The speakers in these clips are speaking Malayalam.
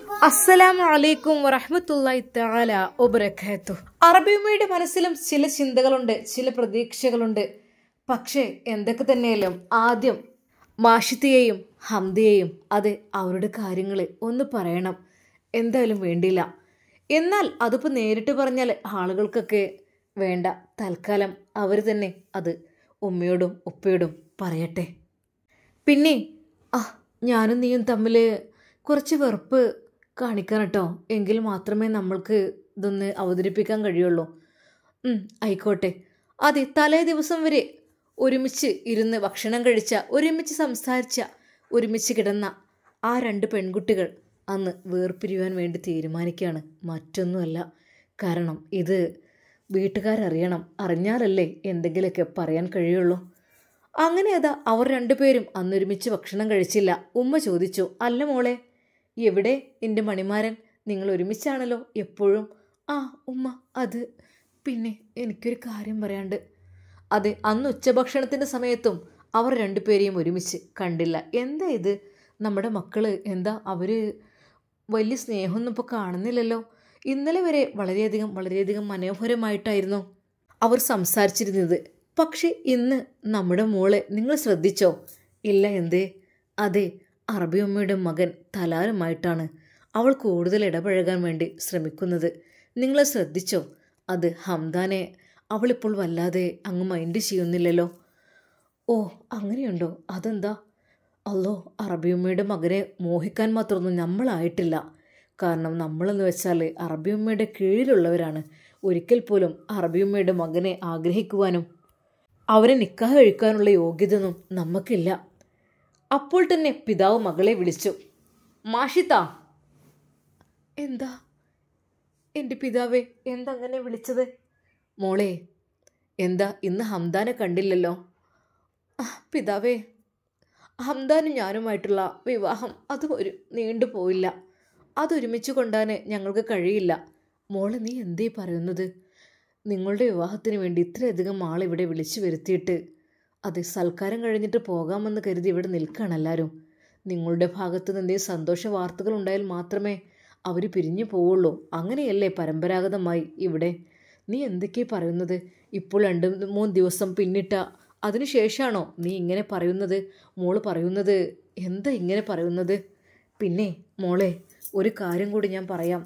അസ്സലാമു അലൈക്കും വറഹ്മത്തുള്ളാഹി തആല വബറകാതുഹു. അറബിയമ്മയുടെ മനസ്സിലും ചില ചിന്തകളുണ്ട്, ചില പ്രതീക്ഷകളുണ്ട്. പക്ഷേ എന്തൊക്കെ തന്നെയാലും ആദ്യം മാഷിത്തയെയും ഹംദയെയും അത് അവരുടെ കാര്യങ്ങൾ ഒന്ന് പറയണം. എന്തായാലും വേണ്ടില്ല. എന്നാൽ അതിപ്പോൾ നേരിട്ട് പറഞ്ഞാൽ ആളുകൾക്കൊക്കെ വേണ്ട. തൽക്കാലം അവർ തന്നെ അത് ഉമ്മയോടും ഉപ്പയോടും പറയട്ടെ. പിന്നെ ഞാനും നീയും തമ്മിൽ കുറച്ച് വെറുപ്പ് കാണിക്കണം കേട്ടോ. എങ്കിൽ മാത്രമേ നമ്മൾക്ക് ഇതൊന്ന് അവതരിപ്പിക്കാൻ കഴിയുള്ളൂ. ആയിക്കോട്ടെ. അതെ, തലേ ദിവസം വരെ ഒരുമിച്ച് ഇരുന്ന് ഭക്ഷണം കഴിച്ച, ഒരുമിച്ച് സംസാരിച്ച, ഒരുമിച്ച് കിടന്ന ആ രണ്ട് പെൺകുട്ടികൾ അന്ന് വേർപിരിയുവാൻ വേണ്ടി തീരുമാനിക്കുകയാണ്. മറ്റൊന്നുമല്ല. കാരണം ഇത് വീട്ടുകാരറിയണം. അറിഞ്ഞാലല്ലേ എന്തെങ്കിലുമൊക്കെ പറയാൻ കഴിയുള്ളൂ. അങ്ങനെ അതാ അവർ രണ്ടുപേരും അന്നൊരുമിച്ച് ഭക്ഷണം കഴിച്ചില്ല. ഉമ്മ ചോദിച്ചു, അല്ല മോളെ, എവിടെ എൻ്റെ മണിമാരൻ? നിങ്ങൾ ഒരുമിച്ചാണല്ലോ എപ്പോഴും. ഉമ്മ, അത് പിന്നെ എനിക്കൊരു കാര്യം പറയാണ്ട്. അതെ, അന്ന് ഉച്ചഭക്ഷണത്തിൻ്റെ സമയത്തും അവർ രണ്ടുപേരെയും ഒരുമിച്ച് കണ്ടില്ല. എന്താ ഇത്? നമ്മുടെ മക്കള് എന്താ അവർ വലിയ സ്നേഹമൊന്നും ഇപ്പോൾ കാണുന്നില്ലല്ലോ. ഇന്നലെ വരെ വളരെയധികം മനോഹരമായിട്ടായിരുന്നു അവർ സംസാരിച്ചിരുന്നത്. പക്ഷെ ഇന്ന് നമ്മുടെ മോളെ നിങ്ങൾ ശ്രദ്ധിച്ചോ? ഇല്ല. എന്തേ? അതെ, അറബി ഉമ്മയുടെ മകൻ തലാലുമായിട്ടാണ് അവൾ കൂടുതൽ ഇടപഴകാൻ വേണ്ടി ശ്രമിക്കുന്നത്. നിങ്ങൾ ശ്രദ്ധിച്ചോ? അത് ഹംദാനെ അവളിപ്പോൾ വല്ലാതെ അങ്ങ് മൈൻഡ് ചെയ്യുന്നില്ലല്ലോ. ഓ, അങ്ങനെയുണ്ടോ? അതെന്താ? അല്ലോ, അറബി ഉമ്മയുടെ മകനെ മോഹിക്കാൻ മാത്രമൊന്നും നമ്മളായിട്ടില്ല. കാരണം നമ്മളെന്ന് വെച്ചാൽ അറബി ഉമ്മയുടെ കീഴിലുള്ളവരാണ്. ഒരിക്കൽ പോലും അറബി ഉമ്മയുടെ മകനെ ആഗ്രഹിക്കുവാനും അവരെ നിക്കാഹ് കഴിക്കാനുള്ള യോഗ്യതയൊന്നും നമുക്കില്ല. അപ്പോൾ തന്നെ പിതാവ് മകളെ വിളിച്ചു. മാഷിത്ത. എന്താ എൻ്റെ പിതാവേ, എന്തങ്ങനെ വിളിച്ചത്? മോളെ, എന്താ ഇന്ന് ഹംദാനെ കണ്ടില്ലല്ലോ? പിതാവേ, ഹംദാനും ഞാനുമായിട്ടുള്ള വിവാഹം അത് നീണ്ടുപോയില്ല. അതൊരുമിച്ച് കൊണ്ടാൻ ഞങ്ങൾക്ക് കഴിയില്ല. മോളെ, നീ എന്തേ പറയുന്നത്? നിങ്ങളുടെ വിവാഹത്തിന് വേണ്ടി ഇത്രയധികം ആളിവിടെ വിളിച്ചു വരുത്തിയിട്ട് അത് സൽക്കാരം കഴിഞ്ഞിട്ട് പോകാമെന്ന് കരുതി ഇവിടെ നിൽക്കുകയാണ് എല്ലാവരും. നിങ്ങളുടെ ഭാഗത്ത് നിന്ന് എന്തെങ്കിലും സന്തോഷ വാർത്തകൾ ഉണ്ടായാൽ മാത്രമേ അവർ പിരിഞ്ഞു പോവുള്ളൂ. അങ്ങനെയല്ലേ പരമ്പരാഗതമായി ഇവിടെ? നീ എന്തൊക്കെയാണ് പറയുന്നത്? ഇപ്പോൾ 2-3 ദിവസം പിന്നിട്ട അതിനുശേഷമാണോ നീ ഇങ്ങനെ പറയുന്നത്? മോള് പറയുന്നത് എന്താ ഇങ്ങനെ പറയുന്നത്? പിന്നെ മോളെ, ഒരു കാര്യം കൂടി ഞാൻ പറയാം.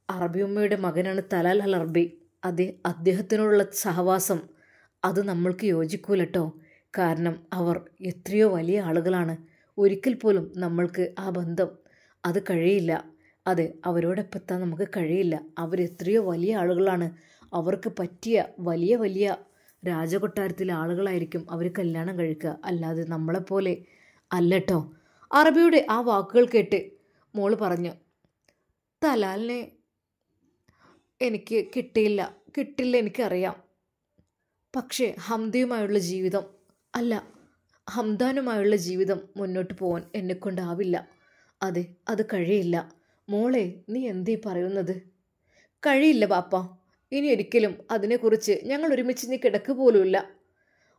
അറബി ഉമ്മയുടെ മകനാണ് തലാൽ അൽ അറബി. അതെ, അദ്ദേഹത്തിനോടുള്ള സഹവാസം അത് നമ്മൾക്ക് യോജിക്കൂലട്ടോ. കാരണം അവർ എത്രയോ വലിയ ആളുകളാണ്. ഒരിക്കൽ പോലും നമ്മൾക്ക് ആ ബന്ധം അത് കഴിയില്ല. അതെ, അവരോടൊപ്പം എത്താൻ നമുക്ക് കഴിയില്ല. അവരെത്രയോ വലിയ ആളുകളാണ്. അവർക്ക് പറ്റിയ വലിയ വലിയ രാജകൊട്ടാരത്തിലെ ആളുകളായിരിക്കും അവർ കല്യാണം കഴിക്കുക. അല്ലാതെ നമ്മളെപ്പോലെ അല്ലട്ടോ. അറബിയുടെ ആ വാക്കുകൾ കേട്ട് മോള് പറഞ്ഞു, തലാലിനെ എനിക്ക് കിട്ടില്ല, എനിക്കറിയാം. പക്ഷേ ഹംദയുമായുള്ള ജീവിതം, അല്ല ഹംദാനുമായുള്ള ജീവിതം മുന്നോട്ട് പോകാൻ എന്നെക്കൊണ്ടാവില്ല. അതെ, അത് കഴിയില്ല. മോളെ, നീ എന്തേ പറയുന്നത്? കഴിയില്ല പാപ്പ. ഇനി ഒരിക്കലും അതിനെക്കുറിച്ച് ഞങ്ങൾ ഒരുമിച്ച് നീ കിടക്ക് പോലുമില്ല.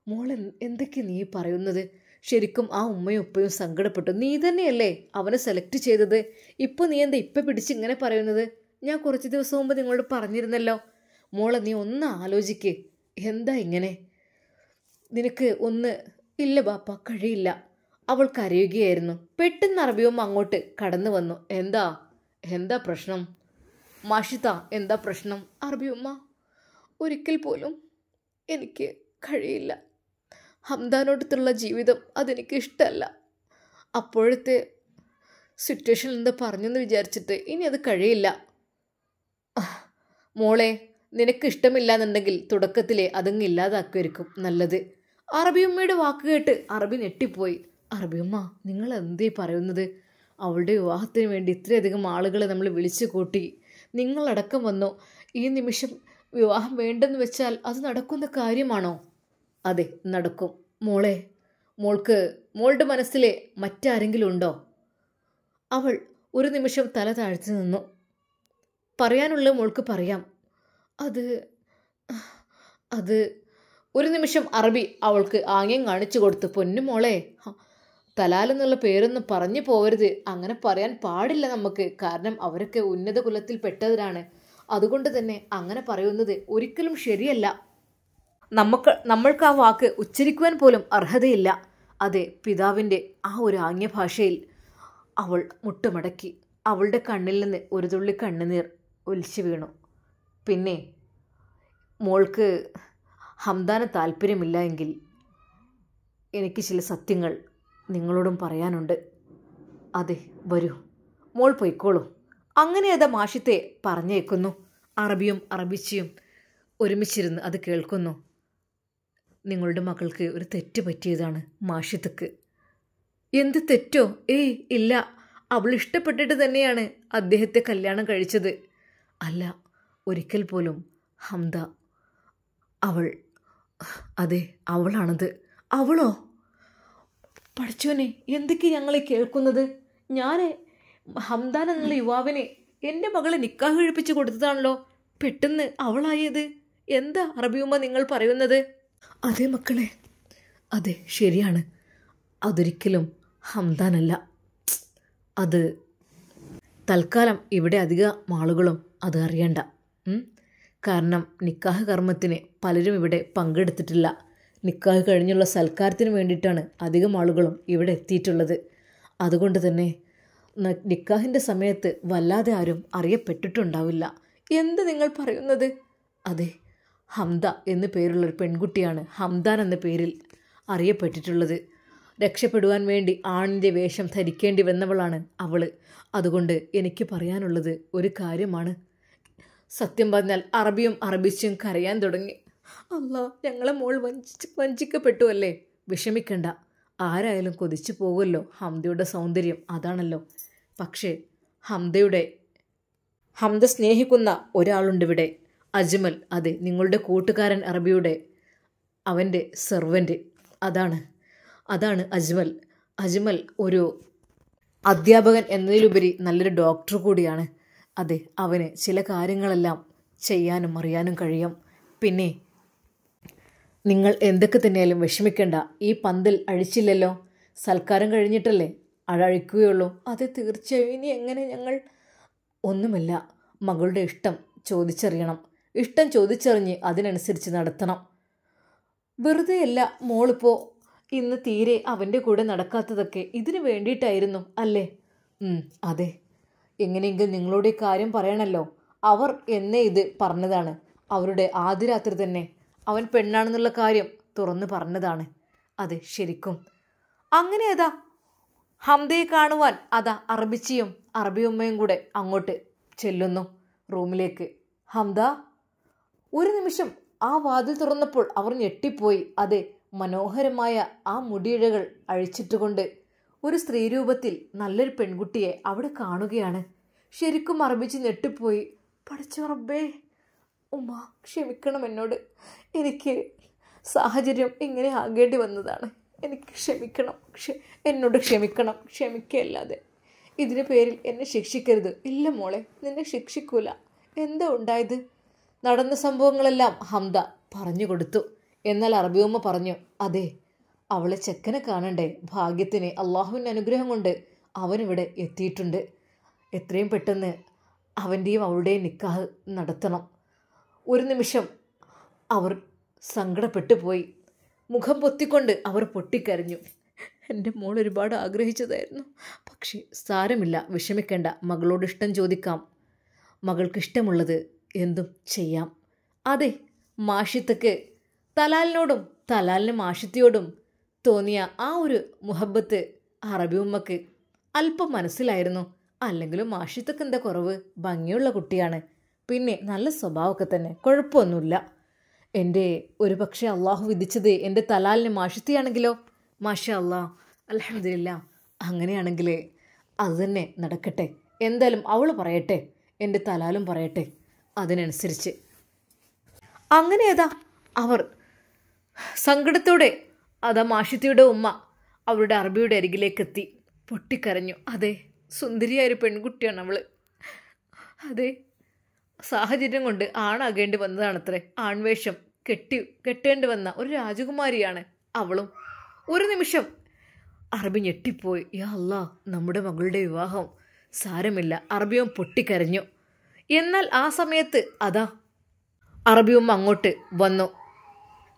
മോളെ, എന്തൊക്കെ നീ പറയുന്നത്? ശരിക്കും ആ ഉമ്മയും ഉപ്പയും സങ്കടപ്പെട്ടു. നീ തന്നെയല്ലേ അവനെ സെലക്ട് ചെയ്തത്. ഇപ്പോൾ നീ എന്താ ഇപ്പം പിടിച്ച് ഇങ്ങനെ പറയുന്നത്? ഞാൻ കുറച്ച് ദിവസം മുമ്പ് നിങ്ങളോട് പറഞ്ഞിരുന്നല്ലോ. മോളെ, നീ ഒന്ന് ആലോചിക്ക്. എന്താ ഇങ്ങനെ? നിനക്ക് ഒന്ന് ഇല്ല ബാപ്പ, കഴിയില്ല. അവൾ കരയുകയായിരുന്നു. പെട്ടെന്ന് അറബിയമ്മ അങ്ങോട്ട് കടന്നു വന്നു. എന്താ പ്രശ്നം? മാഷിത്ത, എന്താ പ്രശ്നം? അറബിയമ്മ, ഒരിക്കൽ പോലും എനിക്ക് കഴിയില്ല. ഹംദാനോടത്തുള്ള ജീവിതം അതെനിക്ക് ഇഷ്ടമല്ല. അപ്പോഴത്തെ സിറ്റുവേഷനിൽ എന്താ പറഞ്ഞെന്ന് വിചാരിച്ചിട്ട് ഇനി അത് കഴിയില്ല. മോളെ, നിനക്ക് ഇഷ്ടമില്ല എന്നുണ്ടെങ്കിൽ തുടക്കത്തിലെ അതങ്ങ് ഇല്ലാതാക്കുമായിരിക്കും നല്ലത്. അറബിയമ്മയുടെ വാക്ക് കേട്ട് അറബി ഞെട്ടിപ്പോയി. അറബിയമ്മ, നിങ്ങൾ എന്തേ പറയുന്നത്? അവളുടെ വിവാഹത്തിന് വേണ്ടി ഇത്രയധികം ആളുകളെ നമ്മൾ വിളിച്ചു കൂട്ടി. നിങ്ങളടക്കം വന്നോ? ഈ നിമിഷം വിവാഹം വേണ്ടെന്ന് വെച്ചാൽ അത് നടക്കുന്ന കാര്യമാണോ? അതെ, നടക്കും. മോളെ, മോളുടെ മനസ്സിലെ മറ്റാരെങ്കിലും ഉണ്ടോ? അവൾ ഒരു നിമിഷം തല താഴ്ത്തി നിന്നു. പറയാനുള്ളത് മോൾക്ക് പറയാം. അത് ഒരു നിമിഷം അറബി അവൾക്ക് ആംഗ്യം കാണിച്ചു കൊടുത്തു. പൊന്നു മോളെ, തലാൽ എന്നുള്ള പേരൊന്നും പറഞ്ഞു പോവരുത്, അങ്ങനെ പറയാൻ പാടില്ല നമുക്ക്. കാരണം അവരൊക്കെ ഉന്നത കുലത്തിൽ പെട്ടവരാണ്. അതുകൊണ്ട് തന്നെ അങ്ങനെ പറയുന്നത് ഒരിക്കലും ശരിയല്ല. നമ്മൾക്ക് ആ വാക്ക് ഉച്ചരിക്കുവാൻ പോലും അർഹതയില്ല. അതെ, പിതാവിൻ്റെ ആ ഒരു ആംഗ്യഭാഷയിൽ അവൾ മുട്ടുമടക്കി. അവളുടെ കണ്ണിൽ നിന്ന് ഒരു തുള്ളി കണ്ണുനീർ ഒലിച്ചു വീണു. പിന്നെ മോൾക്ക് ഹംദാന് താല്പര്യമില്ല എങ്കിൽ എനിക്ക് ചില സത്യങ്ങൾ നിങ്ങളോടും പറയാനുണ്ട്. അതെ, വരൂ, മോൾ പൊയ്ക്കോളൂ. അങ്ങനെ അത് മാഷിത്തെ പറഞ്ഞേക്കുന്നു. അറബിയും അറബിച്ചിയും ഒരുമിച്ചിരുന്ന് അത് കേൾക്കുന്നു. നിങ്ങളുടെ മകൾക്ക് ഒരു തെറ്റ് പറ്റിയതാണ് മാഷിത്തക്ക്. എന്ത് തെറ്റോ? ഏയ് ഇല്ല, അവൾ ഇഷ്ടപ്പെട്ടിട്ട് തന്നെയാണ് അദ്ദേഹത്തെ കല്യാണം കഴിച്ചത്. അല്ല, ഒരിക്കൽ പോലും ഹംദ, അവൾ, അതെ അവളാണത്. അവളോ? പഠിച്ചോനെ, എന്തൊക്കെ ഞങ്ങളെ കേൾക്കുന്നത്? ഞാൻ ഹംദാൻ എന്നുള്ള യുവാവിനെ എൻ്റെ മകളെ നിക്കാഹ് കഴിപ്പിച്ച് കൊടുത്തതാണല്ലോ. പെട്ടെന്ന് അവളായത് എന്താ അറബിയുമ്മ നിങ്ങൾ പറയുന്നത്? അതെ മക്കളെ, അതെ ശരിയാണ്. അതൊരിക്കലും ഹംദാനല്ല. അത് തൽക്കാലം ഇവിടെ അധികം ആളുകളും അത് അറിയണ്ട. കാരണം നിക്കാഹ് കർമ്മത്തിന് പലരും ഇവിടെ പങ്കെടുത്തിട്ടില്ല. നിക്കാഹ് കഴിഞ്ഞുള്ള സൽക്കാരത്തിന് വേണ്ടിയിട്ടാണ് അധികം ആളുകളും ഇവിടെ എത്തിയിട്ടുള്ളത്. അതുകൊണ്ട് തന്നെ നിക്കാഹിൻ്റെ സമയത്ത് വല്ലാതെ ആരും അറിയപ്പെട്ടിട്ടുണ്ടാവില്ല. എന്ത് നിങ്ങൾ പറയുന്നത്? അതെ, ഹംദ എന്നു പേരുള്ളൊരു പെൺകുട്ടിയാണ് ഹംദാൻ എന്ന പേരിൽ അറിയപ്പെട്ടിട്ടുള്ളത്. രക്ഷപ്പെടുവാൻ വേണ്ടി ആണിൻ്റെ വേഷം ധരിക്കേണ്ടി വന്നവളാണ് അവൾ. അതുകൊണ്ട് എനിക്ക് പറയാനുള്ളത് ഒരു കാര്യമാണ്. സത്യം പറഞ്ഞാൽ അറബിയും അറബിച്ചും കരയാൻ തുടങ്ങി. അല്ലാ, ഞങ്ങളെ മോൾ വഞ്ചിക്കപ്പെട്ടു അല്ലേ? വിഷമിക്കണ്ട, ആരായാലും കൊതിച്ചു പോകുമല്ലോ. ഹംദയുടെ സൗന്ദര്യം അതാണല്ലോ. പക്ഷേ ഹംദ സ്നേഹിക്കുന്ന ഒരാളുണ്ടിവിടെ, അജ്മൽ. അതെ, നിങ്ങളുടെ കൂട്ടുകാരൻ അറബിയുടെ അവൻ്റെ സെർവൻ്റ്. അതാണ് അജ്മൽ. അജ്മൽ ഒരു അധ്യാപകൻ എന്നതിലുപരി നല്ലൊരു ഡോക്ടർ കൂടിയാണ്. അതെ, അവന് ചില കാര്യങ്ങളെല്ലാം ചെയ്യാനും അറിയാനും കഴിയും. പിന്നെ നിങ്ങൾ എന്തൊക്കെ തന്നെയാലും വിഷമിക്കേണ്ട. ഈ പന്തൽ അഴിച്ചില്ലല്ലോ, സൽക്കാരം കഴിഞ്ഞിട്ടല്ലേ അഴിക്കുകയുള്ളൂ. അതെ, തീർച്ചയായും. ഇനി എങ്ങനെ ഞങ്ങൾ? ഒന്നുമില്ല, മകളുടെ ഇഷ്ടം ചോദിച്ചറിയണം. ഇഷ്ടം ചോദിച്ചറിഞ്ഞ് അതിനനുസരിച്ച് നടത്തണം. വെറുതെയല്ല മോളിപ്പോൾ ഇന്ന് തീരെ അവൻ്റെ കൂടെ നടക്കാത്തതൊക്കെ ഇതിനു വേണ്ടിയിട്ടായിരുന്നു അല്ലേ? അതെ, എങ്ങനെയെങ്കിലും നിങ്ങളോട് ഈ കാര്യം പറയണമല്ലോ. അവർ എന്നെ ഇത് പറഞ്ഞതാണ്. അവരുടെ ആദ്യ രാത്രി തന്നെ അവൻ പെണ്ണാണെന്നുള്ള കാര്യം തുറന്നു പറഞ്ഞതാണ്. അതെ, ശരിക്കും. അങ്ങനെ അതാ ഹംദയെ കാണുവാൻ അതാ അറബിച്ചിയും അറബിയുമ്മയും കൂടെ അങ്ങോട്ട് ചെല്ലുന്നു റൂമിലേക്ക്. ഹംദ, ഒരു നിമിഷം ആ വാതിൽ തുറന്നപ്പോൾ അവർ ഞെട്ടിപ്പോയി. അതെ, മനോഹരമായ ആ മുടിയിഴകൾ അഴിച്ചിട്ടുകൊണ്ട് ഒരു സ്ത്രീരൂപത്തിൽ നല്ലൊരു പെൺകുട്ടിയെ അവിടെ കാണുകയാണ്. ശരിക്കും അറബിച്ച് ഞെട്ടിപ്പോയി. പഠിച്ച റബ്ബേ, ഉമ്മ ക്ഷമിക്കണം എന്നോട്. എനിക്ക് സാഹചര്യം ഇങ്ങനെ ആകേണ്ടി വന്നതാണ്. എനിക്ക് ക്ഷമിക്കണം, എന്നോട് ക്ഷമിക്കണം. ക്ഷമിക്കല്ലാതെ ഇതിന് പേരിൽ എന്നെ ശിക്ഷിക്കരുത്. ഇല്ല മോളെ, നിന്നെ ശിക്ഷിക്കൂല. എന്താ ഉണ്ടായത്? നടന്ന സംഭവങ്ങളെല്ലാം ഹംദ പറഞ്ഞു കൊടുത്തു. എന്നാൽ അറബിയമ്മ പറഞ്ഞു, അതെ, അവളെ ചെക്കനെ കാണണ്ടേ? ഭാഗ്യത്തിന് അള്ളാഹുവിൻ്റെ അനുഗ്രഹം കൊണ്ട് അവനിവിടെ എത്തിയിട്ടുണ്ട്. എത്രയും പെട്ടെന്ന് അവൻ്റെയും അവളുടെയും നിക്കാഹ് നടത്തണം. ഒരു നിമിഷം അവർ സങ്കടപ്പെട്ടു പോയി. മുഖം പൊത്തിക്കൊണ്ട് അവർ പൊട്ടിക്കരഞ്ഞു. എൻ്റെ മോൾ ഒരുപാട് ആഗ്രഹിച്ചതായിരുന്നു. പക്ഷേ സാരമില്ല, വിഷമിക്കേണ്ട. മകളോട് ഇഷ്ടം ചോദിക്കാം. മകൾക്കിഷ്ടമുള്ളത് എന്തും ചെയ്യാം. അതെ, മാഷിത്തക്ക് തലാലിനോടും തലാലിന് മാഷിത്തിയോടും തോന്നിയ ആ ഒരു മുഹബത്ത് അറബി ഉമ്മക്ക് അല്പം മനസ്സിലായിരുന്നു. അല്ലെങ്കിലും മാഷിത്തക്ക് എന്താ കുറവ്? ഭംഗിയുള്ള കുട്ടിയാണ്, പിന്നെ നല്ല സ്വഭാവമൊക്കെ തന്നെ, കുഴപ്പമൊന്നുമില്ല. എൻ്റെ ഒരു പക്ഷേ അള്ളാഹു വിധിച്ചത് എൻ്റെ തലാലിന് മാഷിത്തിയാണെങ്കിലോ? മാഷാ അള്ളാഹ്, അൽഹംദുലില്ലാ. അങ്ങനെയാണെങ്കിൽ അത് തന്നെ നടക്കട്ടെ. എന്തായാലും അവൾ പറയട്ടെ, എൻ്റെ തലാലും പറയട്ടെ, അതിനനുസരിച്ച്. അങ്ങനെ അതാ അവർ സങ്കടത്തോടെ അതാ മാഷിത്തിയുടെ ഉമ്മ അവളുടെ അറബിയുടെ അരികിലേക്കെത്തി പൊട്ടിക്കരഞ്ഞു. അതെ, സുന്ദരിയായൊരു പെൺകുട്ടിയാണ് അവൾ. അതെ, സാഹചര്യം കൊണ്ട് ആണാകേണ്ടി വന്നതാണത്രേ. ആൺവേഷം കെട്ടേണ്ടി വന്ന ഒരു രാജകുമാരിയാണ് അവളും. ഒരു നിമിഷം അറബി ഞെട്ടിപ്പോയി. യാ അല്ലാ, നമ്മുടെ മകളുടെ വിവാഹം. സാരമില്ല, അറബിയും പൊട്ടിക്കരഞ്ഞു. എന്നാൽ ആ സമയത്ത് അതാ അറബിയും അങ്ങോട്ട് വന്നു.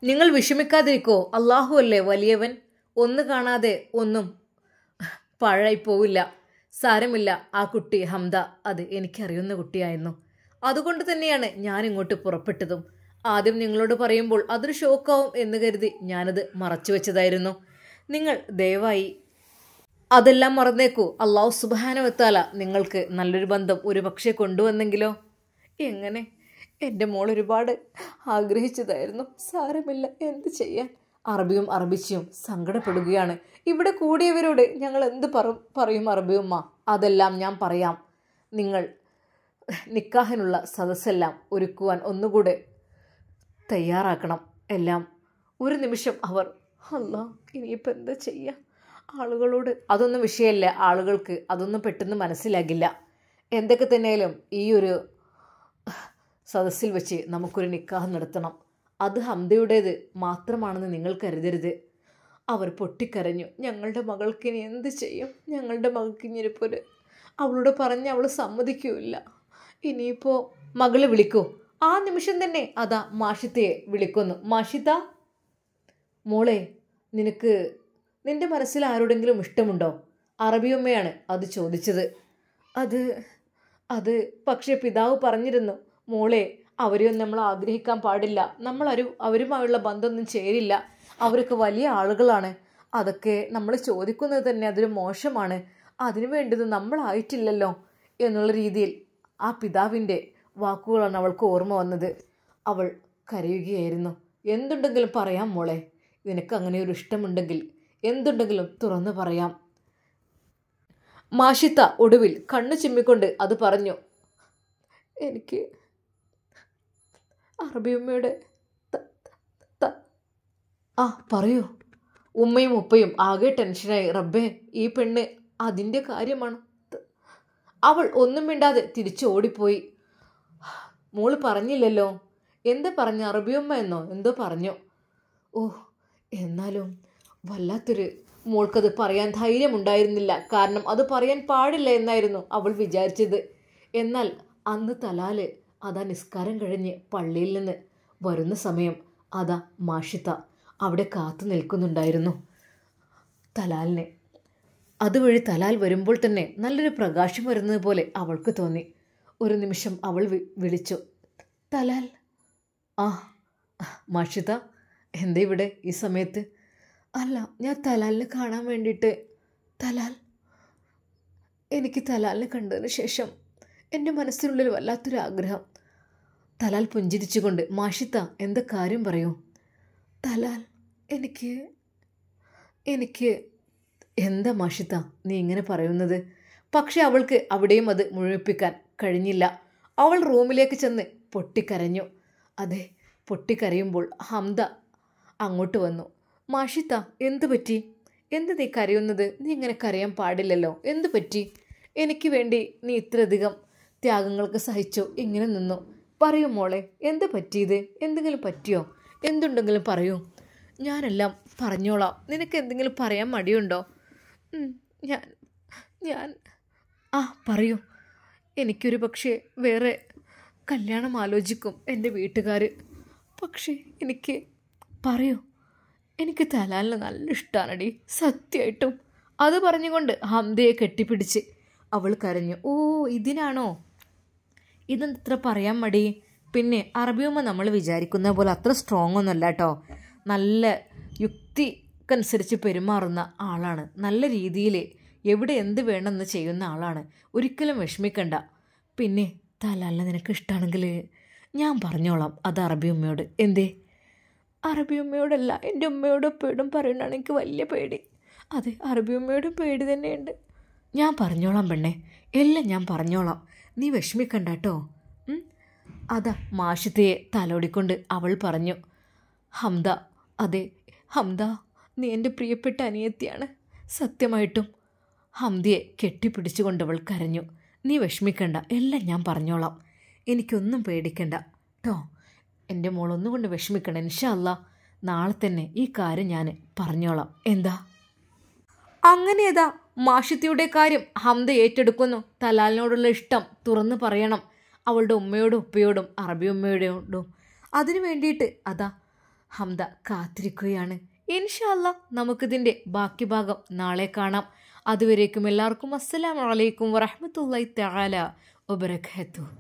നിങ്ങൾ വിഷമിക്കാതിരിക്കോ, അള്ളാഹു അല്ലേ വലിയവൻ, ഒന്ന് കാണാതെ ഒന്നും പാഴായി പോവില്ല. സാരമില്ല, ആ കുട്ടി ഹംദ അത് എനിക്കറിയുന്ന കുട്ടിയായിരുന്നു. അതുകൊണ്ട് തന്നെയാണ് ഞാൻ ഇങ്ങോട്ട് പുറപ്പെട്ടതും. ആദ്യം നിങ്ങളോട് പറയുമ്പോൾ അതൊരു ഷോക്കാവും എന്ന് കരുതി ഞാനത് മറച്ചു വെച്ചതായിരുന്നു. നിങ്ങൾ ദയവായി അതെല്ലാം മറന്നേക്കൂ. അള്ളാഹു സുബ്ഹാനഹു വ തആല നിങ്ങൾക്ക് നല്ലൊരു ബന്ധം ഒരു പക്ഷേ കൊണ്ടുവന്നെങ്കിലോ. എങ്ങനെ? എൻ്റെ മോൾ ഒരുപാട് ആഗ്രഹിച്ചതായിരുന്നു. സാരമില്ല, എന്ത് ചെയ്യാൻ. അറബിയും അറബിച്ചിയും സങ്കടപ്പെടുകയാണ്. ഇവിടെ കൂടിയവരോട് ഞങ്ങൾ എന്ത് പറയും അറബിയുമ്മ? അതെല്ലാം ഞാൻ പറയാം. നിങ്ങൾ നിക്കാഹിനുള്ള സദസ്സെല്ലാം ഒരുക്കുവാൻ ഒന്നുകൂടെ തയ്യാറാക്കണം എല്ലാം. ഒരു നിമിഷം അവർ അല്ലാ, ഇനിയിപ്പോൾ എന്താ ചെയ്യുക? ആളുകളോട് അതൊന്നും വിഷയമല്ല. ആളുകൾക്ക് അതൊന്നും പെട്ടെന്ന് മനസ്സിലാകില്ല. എന്തൊക്കെ തന്നെയാലും ഈ ഒരു സദസ്സിൽ വെച്ച് നമുക്കൊരു നിക്കാഹ് നടത്തണം. അത് ഹംദയുടേത് മാത്രമാണെന്ന് നിങ്ങൾ കരുതരുത്. അവർ പൊട്ടിക്കരഞ്ഞു. ഞങ്ങളുടെ മകൾക്ക് ഇനി എന്ത് ചെയ്യും? ഞങ്ങളുടെ മകൾക്ക് ഇനിയിപ്പോൾ അവളോട് പറഞ്ഞ് അവൾ സമ്മതിക്കുകയില്ല. ഇനിയിപ്പോൾ മകളെ വിളിക്കൂ. ആ നിമിഷം തന്നെ അതാ മാഷിത്തയെ വിളിക്കുന്നു. മാഷിത്ത മോളെ, നിന്റെ മനസ്സിൽ ആരോടെങ്കിലും ഇഷ്ടമുണ്ടോ? അറബിയമ്മയാണ് അത് ചോദിച്ചത്. അത് പക്ഷേ പിതാവ് പറഞ്ഞിരുന്നു മോളെ, അവരെയൊന്നും നമ്മൾ ആഗ്രഹിക്കാൻ പാടില്ല. അവരുമായുള്ള ബന്ധമൊന്നും ചേരില്ല. അവരൊക്കെ വലിയ ആളുകളാണ്. അതൊക്കെ നമ്മൾ ചോദിക്കുന്നത് തന്നെ അതൊരു മോശമാണ്. അതിനു വേണ്ടത് നമ്മളായിട്ടില്ലല്ലോ എന്നുള്ള രീതിയിൽ ആ പിതാവിൻ്റെ വാക്കുകളാണ് അവൾക്ക് ഓർമ്മ വന്നത്. അവൾ കരയുകയായിരുന്നു. എന്തുണ്ടെങ്കിലും പറയാം മോളെ, നിനക്ക് അങ്ങനെ ഒരു ഇഷ്ടമുണ്ടെങ്കിൽ എന്തുണ്ടെങ്കിലും തുറന്നു പറയാം. മാഷിത്ത ഒടുവിൽ കണ്ണു ചിമ്മിക്കൊണ്ട് അത് പറഞ്ഞു. എനിക്ക് അറബിയമ്മയുടെ പറയൂ. ഉമ്മയും ഉപ്പയും ആകെ ടെൻഷനായി. റബ്ബേ, ഈ പെണ്ണ് അതിൻ്റെ കാര്യമാണ്. അവൾ ഒന്നും മിണ്ടാതെ തിരിച്ചു ഓടിപ്പോയി. മോള് പറഞ്ഞില്ലല്ലോ. എന്താ പറഞ്ഞ? അറബിയമ്മ എന്നോ എന്തോ പറഞ്ഞു. ഓ, എന്നാലും വല്ലാത്തൊരു. മോൾക്കത് പറയാൻ ധൈര്യമുണ്ടായിരുന്നില്ല. കാരണം അത് പറയാൻ പാടില്ല എന്നായിരുന്നു അവൾ വിചാരിച്ചത്. എന്നാൽ അന്ന് തലാല് അതാ നിസ്കാരം കഴിഞ്ഞ് പള്ളിയിൽ നിന്ന് വരുന്ന സമയം അതാ മാഷിത്ത അവിടെ കാത്തു നിൽക്കുന്നുണ്ടായിരുന്നു തലാലിനെ. അതുവഴി തലാൽ വരുമ്പോൾ തന്നെ നല്ലൊരു പ്രകാശം വരുന്നത് പോലെ അവൾക്ക് തോന്നി. ഒരു നിമിഷം അവൾ വിളിച്ചു, തലാൽ. ആ മാഷിത്ത, എന്താ ഇവിടെ ഈ സമയത്ത്? അല്ല, ഞാൻ തലാലിനെ കാണാൻ വേണ്ടിയിട്ട്. എനിക്ക് തലാലിനെ കണ്ടതിന് ശേഷം എൻ്റെ മനസ്സിനുള്ളിൽ വല്ലാത്തൊരു ആഗ്രഹം. തലാൽ പുഞ്ചിരിച്ചുകൊണ്ട്, മാഷിത്ത എന്താ കാര്യം പറയൂ. തലാൽ, എനിക്ക് എന്താ മാഷിത്ത നീ ഇങ്ങനെ പറയുന്നത്? പക്ഷെ അവൾക്ക് അവിടെയും അത് മുഴുമിപ്പിക്കാൻ കഴിഞ്ഞില്ല. അവൾ റൂമിലേക്ക് ചെന്ന് പൊട്ടിക്കരഞ്ഞു. അതെ, പൊട്ടിക്കരയുമ്പോൾ ഹംദ അങ്ങോട്ട് വന്നു. മാഷിത്ത, എന്തു പറ്റി? എന്ത് നീ കരയുന്നത്? നീ ഇങ്ങനെ കരയാൻ പാടില്ലല്ലോ. എന്തു പറ്റി? എനിക്ക് വേണ്ടി നീ ഇത്രയധികം ത്യാഗങ്ങൾക്ക് സഹിച്ചു ഇങ്ങനെ നിന്നു. പറയൂ മോളെ, എന്ത് പറ്റിയത്? എന്തെങ്കിലും പറ്റിയോ? എന്തുണ്ടെങ്കിലും പറയൂ, ഞാനെല്ലാം പറഞ്ഞോളാം. നിനക്ക് എന്തെങ്കിലും പറയാൻ മടിയുണ്ടോ? ഞാൻ പറയൂ. എനിക്കൊരു പക്ഷേ വേറെ കല്യാണം ആലോചിക്കും എൻ്റെ വീട്ടുകാർ. പക്ഷേ പറയൂ, എനിക്ക് തലാലിനെ നല്ല ഇഷ്ടമാണടി, സത്യമായിട്ടും. അത് പറഞ്ഞുകൊണ്ട് ഹംദയെ കെട്ടിപ്പിടിച്ച് അവൾ കരഞ്ഞു. ഓ, ഇതിനാണോ? ഇതെത്ര പറയാൻ മടി? പിന്നെ അറബിയമ്മ നമ്മൾ വിചാരിക്കുന്ന പോലെ അത്ര സ്ട്രോങ് ഒന്നുമല്ല കേട്ടോ. നല്ല യുക്തിക്കനുസരിച്ച് പെരുമാറുന്ന ആളാണ്. നല്ല രീതിയിൽ എവിടെ എന്ത് വേണമെന്ന് ചെയ്യുന്ന ആളാണ്. ഒരിക്കലും വിഷമിക്കണ്ട. പിന്നെ തലാലിനെ നിനക്ക് ഇഷ്ടമാണെങ്കിൽ ഞാൻ പറഞ്ഞോളാം അത് അറബിയമ്മയോട്. എന്തേ? അറബിയമ്മയോടല്ല, എൻ്റെ ഉമ്മയോടും ഉപ്പയോടും പറയുന്നതാണ് എനിക്ക് വലിയ പേടി. അതെ, അറബിയമ്മയോടും പേടി തന്നെയുണ്ട്. ഞാൻ പറഞ്ഞോളാം പെണ്ണെ, എല്ലാം ഞാൻ പറഞ്ഞോളാം. നീ വിഷമിക്കണ്ട കേട്ടോ. അതാ മാഷിത്തയെ തലോടിക്കൊണ്ട് അവൾ പറഞ്ഞു. ഹംദ, അതെ ഹംദ, നീ എൻ്റെ പ്രിയപ്പെട്ട അനിയത്തിയാണ്. സത്യമായിട്ടും. ഹംദയെ കെട്ടിപ്പിടിച്ചുകൊണ്ടവൾ കരഞ്ഞു. നീ വിഷമിക്കണ്ട, എല്ലാം ഞാൻ പറഞ്ഞോളാം. എനിക്കൊന്നും പേടിക്കണ്ട കേട്ടോ. എൻ്റെ മോളൊന്നുകൊണ്ട് വിഷമിക്കണം. ഇൻഷാ അല്ലാ നാളെ തന്നെ ഈ കാര്യം ഞാൻ പറഞ്ഞോളാം. എന്താ? അങ്ങനെയതാ മാഷിത്തിയുടെ കാര്യം ഹംദ ഏറ്റെടുക്കുന്നു. തലാലിനോടുള്ള ഇഷ്ടം തുറന്നു പറയണം, അവളുടെ ഉമ്മയോടും ഉപ്പയോടും അറബി ഉമ്മയോടും. അതിനു വേണ്ടിയിട്ട് അതാ ഹംദ കാത്തിരിക്കുകയാണ്. ഇൻഷാ അല്ലാഹ് നമുക്കിതിൻ്റെ ബാക്കി ഭാഗം നാളെ കാണാം. അതുവരേക്കും എല്ലാവർക്കും അസ്സലാമു അലൈക്കും വറഹ്മത്തുള്ളാഹി തആല വബറകാതുഹു.